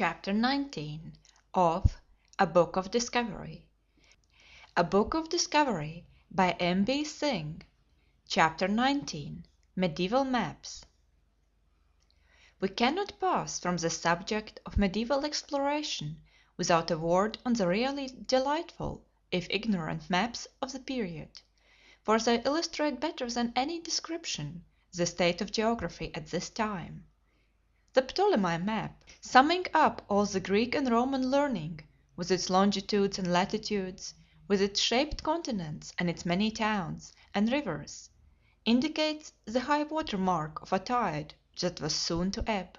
Chapter 19 of A Book of Discovery. A Book of Discovery by M.B. Synge. Chapter 19 Medieval Maps. We cannot pass from the subject of medieval exploration without a word on the really delightful, if ignorant, maps of the period, for they illustrate better than any description the state of geography at this time. The Ptolemy map, summing up all the Greek and Roman learning, with its longitudes and latitudes, with its shaped continents and its many towns and rivers, indicates the high water mark of a tide that was soon to ebb.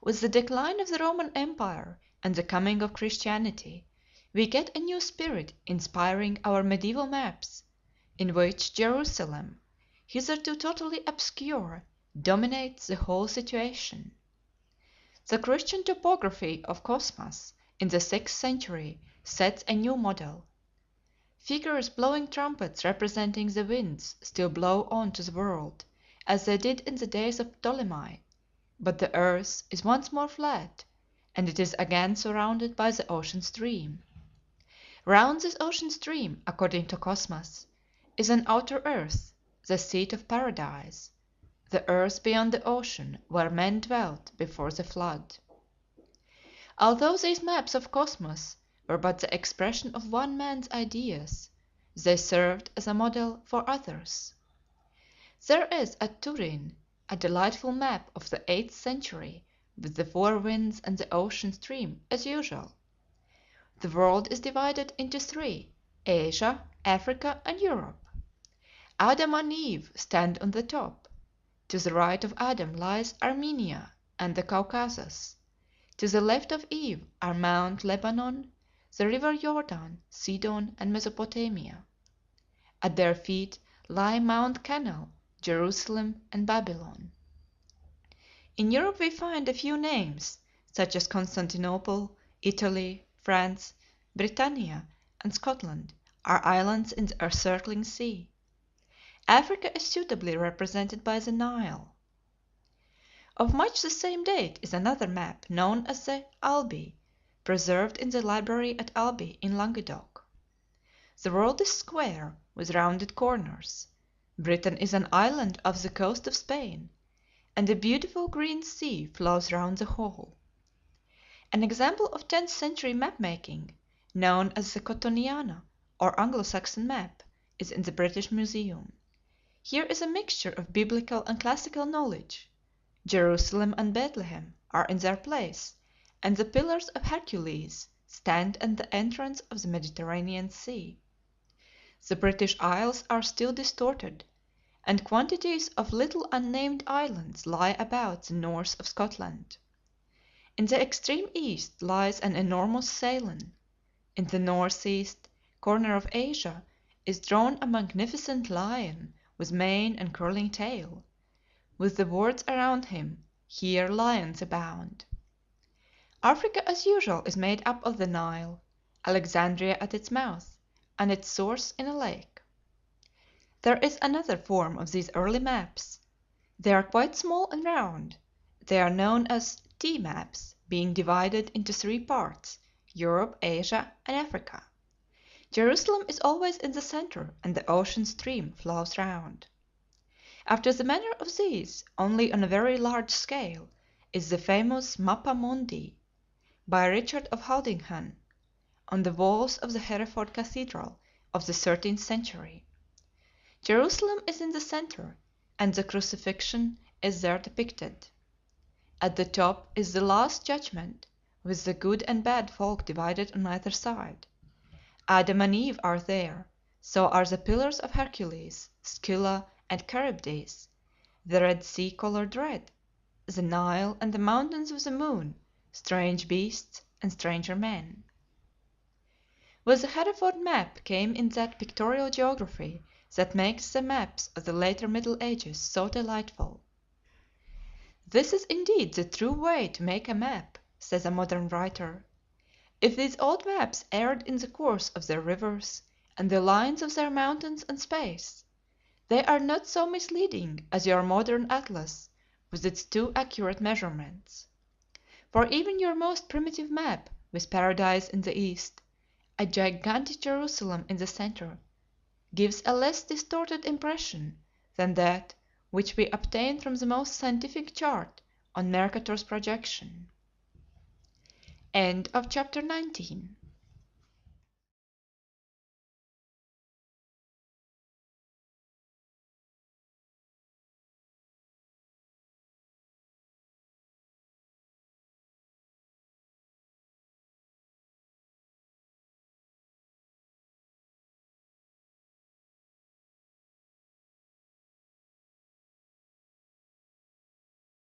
With the decline of the Roman Empire and the coming of Christianity, we get a new spirit inspiring our medieval maps, in which Jerusalem, hitherto totally obscure, dominates the whole situation. The Christian topography of Cosmas in the sixth century sets a new model. Figures blowing trumpets representing the winds still blow on to the world, as they did in the days of Ptolemy, but the earth is once more flat, and it is again surrounded by the ocean stream. Round this ocean stream, according to Cosmas, is an outer earth, the seat of paradise, the earth beyond the ocean where men dwelt before the flood. Although these maps of Cosmos were but the expression of one man's ideas, they served as a model for others. There is at Turin a delightful map of the eighth century with the four winds and the ocean stream as usual. The world is divided into three: Asia, Africa, and Europe. Adam and Eve stand on the top. To the right of Adam lies Armenia and the Caucasus. To the left of Eve are Mount Lebanon, the river Jordan, Sidon, and Mesopotamia. At their feet lie Mount Canaan, Jerusalem, and Babylon. In Europe we find a few names, such as Constantinople, Italy, France, Britannia, and Scotland are islands in the encircling sea. Africa is suitably represented by the Nile. Of much the same date is another map known as the Albi, preserved in the library at Albi in Languedoc. The world is square, with rounded corners. Britain is an island off the coast of Spain, and a beautiful green sea flows round the whole. An example of 10th century map making, known as the Cottoniana or Anglo-Saxon map, is in the British Museum. Here is a mixture of biblical and classical knowledge. Jerusalem and Bethlehem are in their place, and the Pillars of Hercules stand at the entrance of the Mediterranean Sea. The British Isles are still distorted, and quantities of little unnamed islands lie about the north of Scotland. In the extreme east lies an enormous Ceylon. In the northeast corner of Asia is drawn a magnificent lion with mane and curling tail, with the words around him, "Here lions abound." Africa as usual is made up of the Nile, Alexandria at its mouth, and its source in a lake. There is another form of these early maps. They are quite small and round. They are known as T maps, being divided into three parts: Europe, Asia, and Africa. Jerusalem is always in the center, and the ocean stream flows round. After the manner of these, only on a very large scale, is the famous Mappa Mundi, by Richard of Haldinghan, on the walls of the Hereford Cathedral of the 13th century. Jerusalem is in the center, and the Crucifixion is there depicted. At the top is the Last Judgment, with the good and bad folk divided on either side. Adam and Eve are there, so are the Pillars of Hercules, Scylla, and Charybdis, the Red Sea colored red, the Nile, and the Mountains of the Moon, strange beasts and stranger men. With the Hereford map came in that pictorial geography that makes the maps of the later Middle Ages so delightful. "This is indeed the true way to make a map," says a modern writer. "If these old maps erred in the course of their rivers and the lines of their mountains and space, they are not so misleading as your modern atlas with its too accurate measurements. For even your most primitive map, with Paradise in the east, a gigantic Jerusalem in the centre, gives a less distorted impression than that which we obtain from the most scientific chart on Mercator's projection. CHAPTER 20.